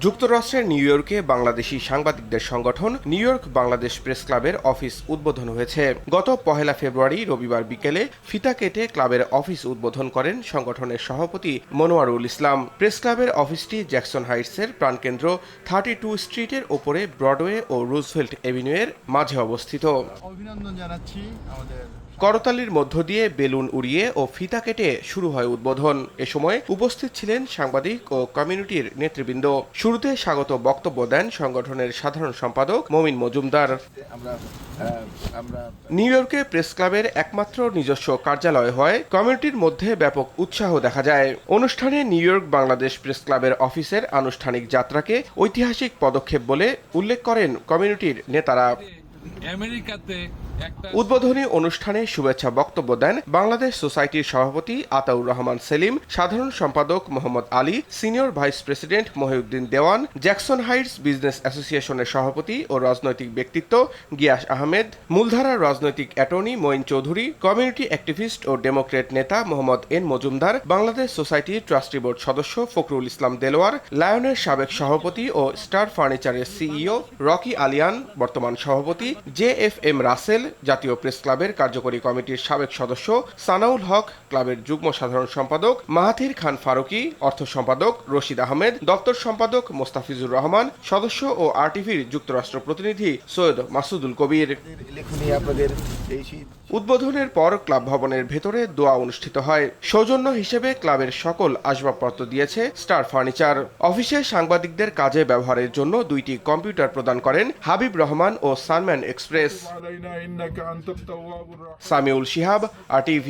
যুক্তরাষ্ট্রের নিউ ইয়র্কে বাংলাদেশি সাংবাদিকদের সংগঠন নিউ ইয়র্ক বাংলাদেশ প্রেস ক্লাবের অফিস উদ্বোধন হয়েছে। গত ১ ফেব্রুয়ারি রবিবার বিকেলে ফিতা কেটে ক্লাবের অফিস উদ্বোধন করেন সংগঠনের সভাপতি মনোয়ারুল ইসলাম। প্রেস ক্লাবের অফিসটি জ্যাকসন হাইটসের প্রাণকেন্দ্র 32 স্ট্রিটের ওপরে ব্রডওয়ে ও রুজভেল্ট এভিনিউয়ের মাঝে অবস্থিত। অভিনন্দন জানাচ্ছি আমাদের করতালির মধ্য দিয়ে বেলুন উড়িয়ে ও ফিতা কেটে শুরু হয় উদ্বোধন। এ সময় উপস্থিত ছিলেন সাংবাদিক ও কমিউনিটির নেতৃবৃন্দ। শুরুতে স্বাগত বক্তব্য দেন সংগঠনের সাধারণ সম্পাদক মমিন মজুমদার। নিউ ইয়র্কে প্রেস ক্লাবের একমাত্র নিজস্ব কার্যালয় হয় কমিউনিটির মধ্যে ব্যাপক উৎসাহ দেখা যায়। অনুষ্ঠানে নিউ ইয়র্ক বাংলাদেশ প্রেস ক্লাবের অফিসের আনুষ্ঠানিক যাত্রাকে ঐতিহাসিক পদক্ষেপ বলে উল্লেখ করেন কমিউনিটির নেতারা। উদ্বোধনী অনুষ্ঠানে শুভেচ্ছা বক্তব্য দেন বাংলাদেশ সোসাইটির সভাপতি আতাউর রহমান সেলিম, সাধারণ সম্পাদক Mohammad Ali, senior vice president Mohiuddin Dewan, Jackson Heights business অ্যাসোসিয়েশনের সভাপতি ও রাজনৈতিক ব্যক্তিত্ব গিয়াস আহমেদ, মূলধারার রাজনৈতিক attorney Moin Chowdhury, community activist ও ডেমোক্রেট নেতা মোহাম্মদ এন মজুমদার, বাংলাদেশ সোসাইটির ট্রাস্টি বোর্ড সদস্য ফখরুল ইসলাম দেলোয়ার, লায়নের সাবেক সভাপতি ও স্টার ফার্নিচারের সিইও রকি আলিয়ান, বর্তমান সভাপতি JFM রাসেল, জাতীয় প্রেস ক্লাবের কার্যকরী কমিটির সাবেক সদস্য সানাউল হক, ক্লাবের যুগ্ম সাধারণ সম্পাদক মাহাথির খান ফারুকী, অর্থ সম্পাদক রশিদ আহমেদ, দপ্তর সম্পাদক মোস্তাফিজুর রহমান, সদস্য ও আরটিভির যুক্তরাষ্ট্র প্রতিনিধি সৈয়দ মাসুদুল কবির। উদ্বোধনের পর ক্লাব ভবনের ভেতরে দোয়া অনুষ্ঠিত হয়। সৌজন্য হিসেবে ক্লাবের সকল আসবাবপত্র দিয়েছে স্টার ফার্নিচার। অফিসে সাংবাদিকদের কাজে ব্যবহারের জন্য 2টি কম্পিউটার প্রদান করেন হাবিব রহমান ও Sunman express. Samiul Shihab, RTV।